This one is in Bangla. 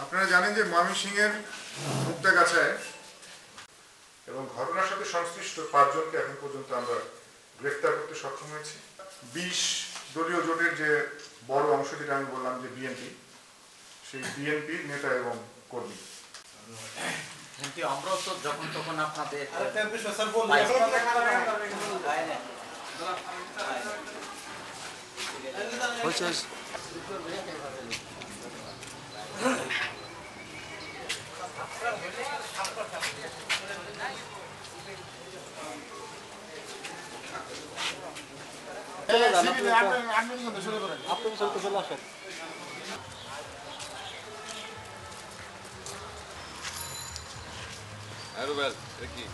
আপনারা জানেন যে ময়মনসিংহের মুক্তাগাছায় এবং ঘটনার সাথে সংশ্লিষ্ট 5 জনকে এখন পর্যন্ত আমরা গ্রেফতার করতে সক্ষম হয়েছি। 20 দলীয় জোটের যে বড় অংশ, যেটা আমি বললাম যে বিএনপি, সেই বিএনপির নেতা এবং কর্মী। আমরাও তো যখন তখন আপনাদের Aerobel, aqui.